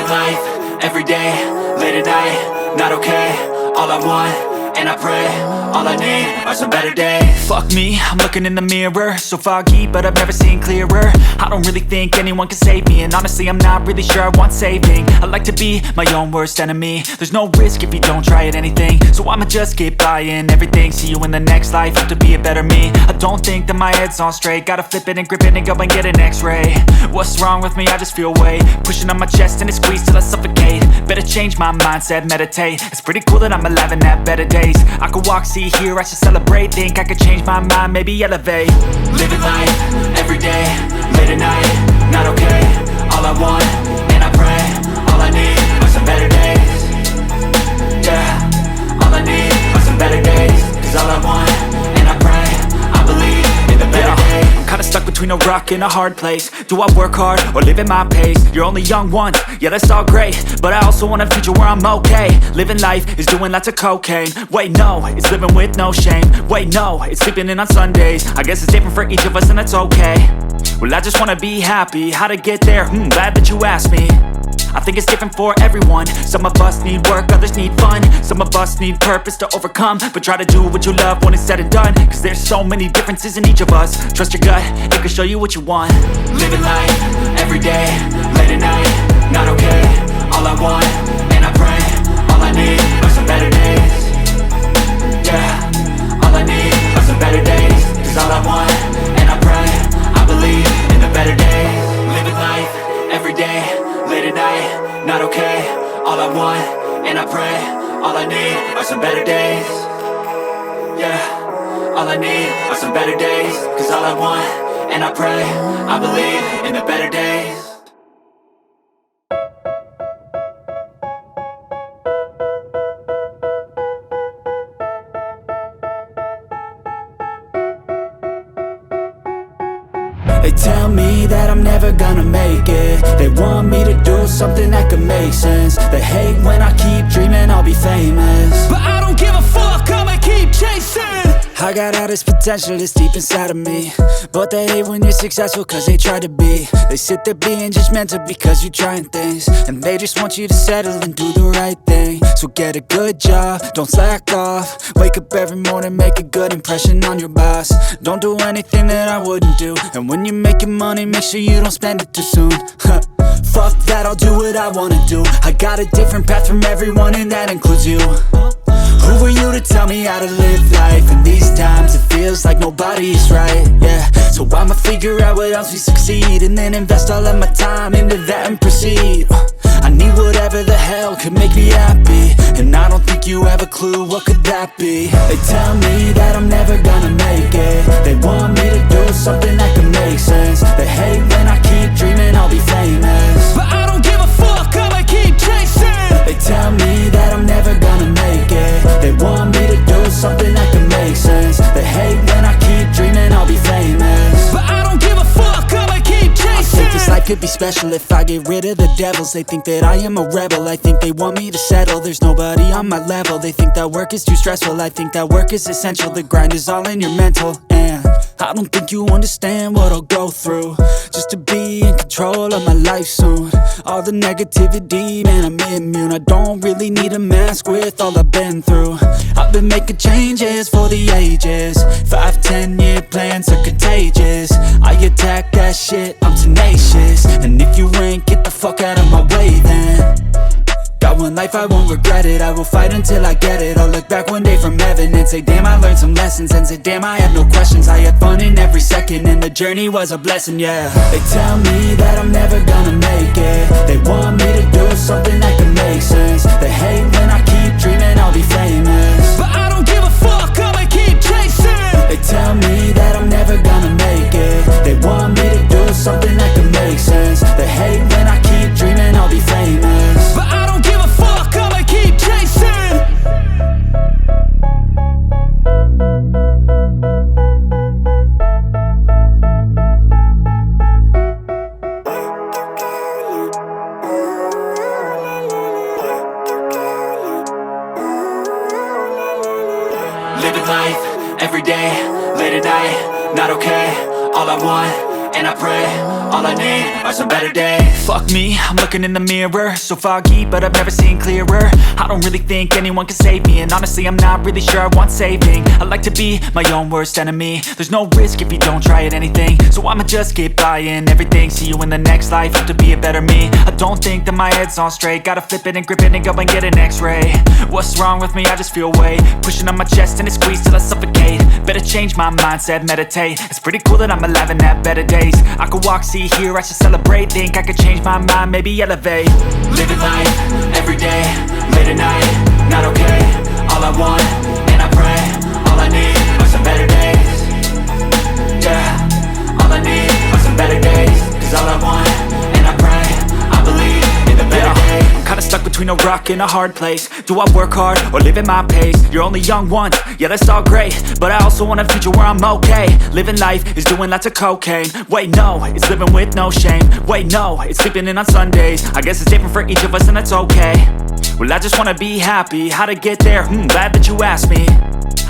Living life, everyday, late at night, not okay. All I want, and I pray, all I need are some better days. Fuck me, I'm looking in the mirror, so foggy, but I've never seen clearer. I don't really think anyone can save me, and honestly I'm not really sure I want saving. I like to be my own worst enemy. There's no risk if you don't try at anything, so I'ma just keep buying everything. See you in the next life, have to be a better me. I don't think that my head's on straight, gotta flip it and grip it and go and get an x-ray. What's wrong with me? I just feel weight pushing on my chest and it squeezes till I suffocate. Better change my mindset, meditate. It's pretty cool that I'm alive and have better days. I could walk, see, hear, I should celebrate. Think I could change my mind, maybe elevate. Living life, everyday, late at night, not okay. All I want, and I pray, all I need are some better days. Yeah, all I need are some better days. Cause all I want, and I pray, I believe in the better days. I'm kinda stuck between a rock and a hard place. Do I work hard or live at my pace? You're only young once, yeah that's all great, but I also want a future where I'm okay. Living life is doing lots of cocaine. Wait no, it's living with no shame. Wait no, it's sleeping in on Sundays. I guess it's different for each of us and that's okay. Well I just wanna be happy, how to get there? Glad that you asked me. I think it's different for everyone. Some of us need work, others need fun. Some of us need purpose to overcome. But try to do what you love when it's said and done. Cause there's so many differences in each of us. Trust your gut, it can show you what you want. Living life, everyday, late at night, not okay. All I want, and I pray, all I need are some better days. Yeah, all I need are some better days. Cause all I want, and I pray, I believe in the better days. Living life, everyday, late at night, not okay. All I want, and I pray, all I need are some better days. Yeah, all I need are some better days. Cause all I want, and I pray, I believe in the better days. They tell me that I'm never gonna make it. They want me to do something that could make sense. They hate when I keep dreaming I'll be famous, but I don't give a fuck, I'ma keep chasing. I got all this potential that's deep inside of me, but they hate when you're successful cause they try to be. They sit there being judgmental because you're trying things, and they just want you to settle and do the right thing. So get a good job, don't slack off. Wake up every morning, make a good impression on your boss. Don't do anything that I wouldn't do, and when you're making money, make sure you don't spend it too soon. Fuck that, I'll do what I wanna do. I got a different path from everyone and that includes you. Who are you to tell me how to live life? In these times it feels like nobody's right, yeah. So I'ma figure out what else we succeed, and then invest all of my time into that and proceed. I need whatever the hell could make me happy, and I don't think you have a clue what could that be. They tell me that I'm never gonna make it. They want me to do something that can make sense. They hate when I keep dreaming I'll be famous, but I don't give a fuck, I'ma keep chasing. They tell me that I'm never gonna make it. They want me to do something that can make sense. They hate when I keep dreaming I'll be famous, but I don't give a fuck, I'ma keep chasing. I think this life could be special if I get rid of the devils. They think that I am a rebel, I think they want me to settle. There's nobody on my level. They think that work is too stressful, I think that work is essential. The grind is all in your mental, and I don't think you understand what I'll go through just to be in control of my life soon. All the negativity, man, I'm immune. I don't really need a mask with all I've been through. I've been making changes for the ages. 5-10 year plans are contagious. I attack that shit, I'm tenacious. And if you ain't, get the fuck out of my way then. Got one life, I won't regret it. I will fight until I get it. I'll look back one day from heaven and say damn, I learned some lessons, and say damn, I have no questions. I had fun in every second and the journey was a blessing, yeah. They tell me that I'm never gonna make it. They want me to do something that can make sense. They hate when I keep dreaming I'll be famous, but I don't give a fuck, I'ma keep chasing. They tell me that I'm never gonna make it. They want me to do something that can make sense. They hate when I keep dreaming I'll be famous, but I don't give a fuck, I'ma keep chasing. Living life, everyday, late at night, not okay. All I want, and I pray. All I need are some better days. Fuck me, I'm looking in the mirror, so foggy, but I've never seen clearer. I don't really think anyone can save me, and honestly I'm not really sure I want saving. I like to be my own worst enemy. There's no risk if you don't try at anything, so I'ma just keep buying everything. See you in the next life, hope to be a better me. I don't think that my head's on straight, gotta flip it and grip it and go and get an x-ray. What's wrong with me? I just feel weight pushing on my chest and it squeezes till I suffocate. Better change my mindset, meditate. It's pretty cool that I'm alive and have better days. I could walk, see, hear, I should celebrate. Think I could change my mind, maybe elevate. Living life, everyday, late at night, not okay. All I want, and I pray, all I need are some better days. Yeah, all I need are some better days. Cause all I want, and I pray, I believe in the better days. I'm kinda stuck between a rock and a hard place. Do I work hard or live at my pace? You're only young once, yeah that's all great, but I also want a future where I'm okay. Living life is doing lots of cocaine. Wait no, it's living with no shame. Wait no, it's sleeping in on Sundays. I guess it's different for each of us and that's okay. Well I just wanna be happy, how to get there? Glad that you asked me.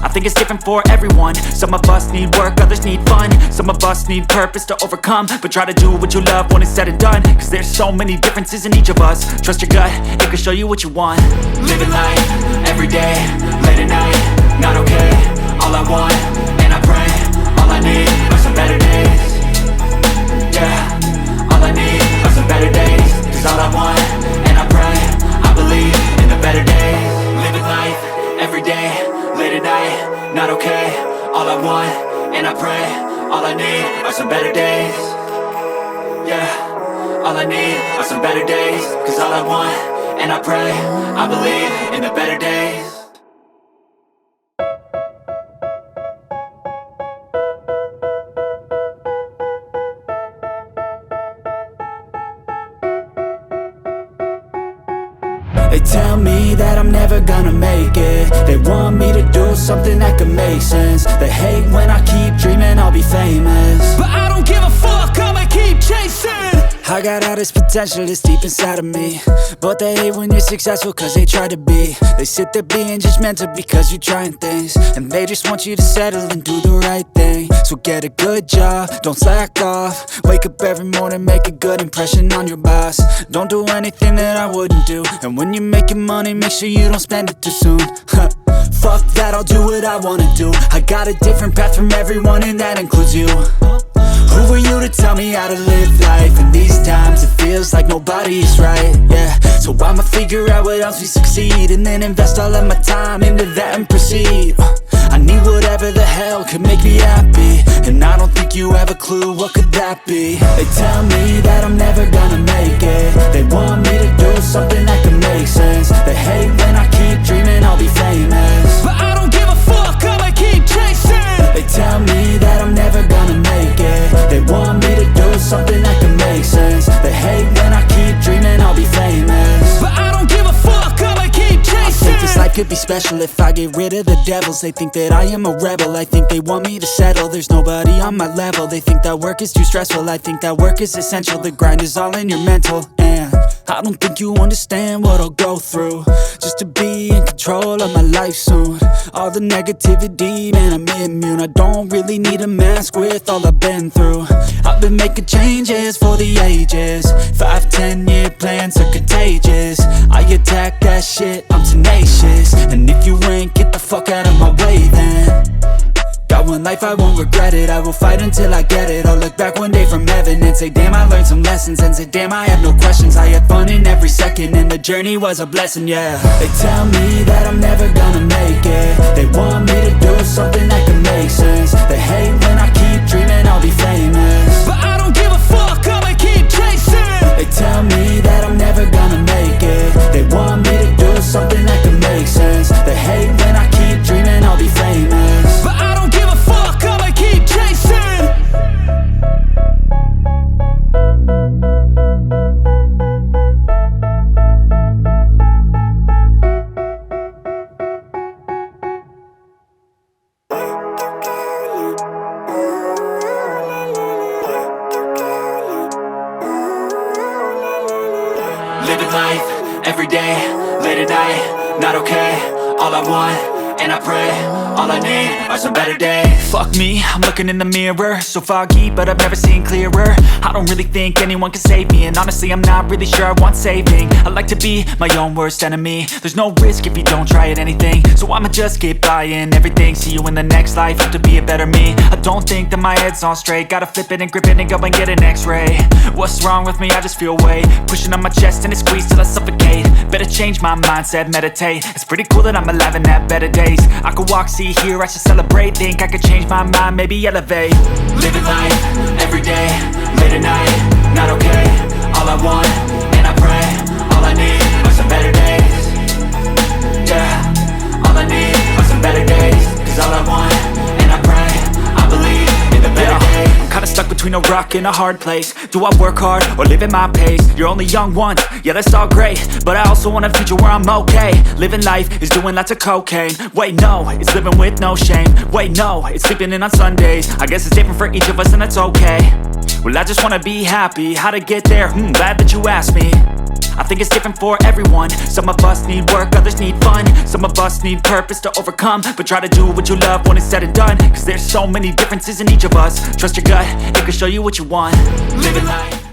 I think it's different for everyone. Some of us need work, others need fun. Some of us need purpose to overcome. But try to do what you love when it's said and done. Cause there's so many differences in each of us. Trust your gut, it can show you what you want. Living life, everyday, late at night, not okay. All I want, and I pray, all I need are some better days. Yeah, all I need are some better days. Cause all I want, and I pray, I believe in the better days. Living life, everyday, late at night, not okay. All I want, and I pray, all I need are some better days. Yeah, all I need are some better days. Cause all I want, and I pray, I believe in the better days. They tell me that I'm never gonna make it. They want me to do something that could make sense. They hate when I keep dreaming I'll be famous, but I don't give a fuck, I'ma keep chasing. I got all this potential that's deep inside of me, but they hate when you're successful cause they try to be. They sit there being judgmental because you're trying things, and they just want you to settle and do the right thing. So get a good job, don't slack off. Wake up every morning, make a good impression on your boss. Don't do anything that I wouldn't do, and when you're making money, make sure you don't spend it too soon. Fuck that, I'll do what I wanna do. I got a different path from everyone and that includes you. Who are you to tell me how to live life? In these times it feels like nobody's right, yeah. So I'ma figure out what else we succeed, and then invest all of my time into that and proceed. I need whatever the hell could make me happy, and I don't think you have a clue what could that be. They tell me that I'm never gonna make it. They want me to do something that can make sense. They hate when I keep dreaming I'll be famous, but I don't give a fuck, I'ma keep chasing. They tell me that I'm never gonna make it. They want me to do something that can make sense. They hate when I keep dreaming I'll be famous, but I don't give a fuck, I'ma keep chasing. I think this life could be special if I get rid of the devils. They think that I am a rebel, I think they want me to settle. There's nobody on my level. They think that work is too stressful, I think that work is essential. The grind is all in your mental, and I don't think you understand what I'll go through just to be in control of my life soon. All the negativity, man, I'm immune. I don't really need a mask with all I've been through. I've been making changes for the ages. 5-10 year plans are contagious. I attack that shit, I'm tenacious. And if you ain't, get the fuck out of my way then. Got one life, I won't regret it. I will fight until I get it. I'll look back one day from heaven and say damn, I learned some lessons. And say damn, I have no questions. I had fun in every second, and the journey was a blessing, yeah. They tell me that I'm never gonna make it. They want me to do something that can make sense. They hate when I keep dreaming I'll be famous, but I don't give a fuck, I'ma keep chasing. They tell me that I'm never gonna make it. They want me to do something that can make sense. They hate when I keep dreaming I'll be famous, but I don't give a fuck, I'ma keep chasing. Living life, everyday, late at night, not okay. All I want, and I pray. All I need are some better days. Fuck me, I'm looking in the mirror, so foggy, but I've never seen clearer. I don't really think anyone can save me, and honestly I'm not really sure I want saving. I like to be my own worst enemy. There's no risk if you don't try at anything, so I'ma just keep buying everything. See you in the next life, have to be a better me. I don't think that my head's on straight, gotta flip it and grip it and go and get an x-ray. What's wrong with me? I just feel weight pushing on my chest and it squeezes till I suffocate. Better change my mindset, meditate. It's pretty cool that I'm alive and have better days. I could walk, see, hear, I should celebrate. Think I could change my mind, maybe elevate. Living life, everyday, late at night, not okay. All I want, and I pray, all I need are some better days. Yeah, all I need are some better days. Cause all I want, and I pray, I believe in the better days. I'm kinda stuck between a rock and a hard place. Do I work hard or live at my pace? You're only young once, yeah that's all great, but I also want a future where I'm okay. Living life is doing lots of cocaine. Wait no, it's living with no shame. Wait no, it's sleeping in on Sundays. I guess it's different for each of us and that's okay. Well I just wanna be happy, how to get there? Glad that you asked me. I think it's different for everyone. Some of us need work, others need fun. Some of us need purpose to overcome. But try to do what you love when it's said and done, cause there's so many differences in each of us. Trust your gut, it can show you what you want. Living life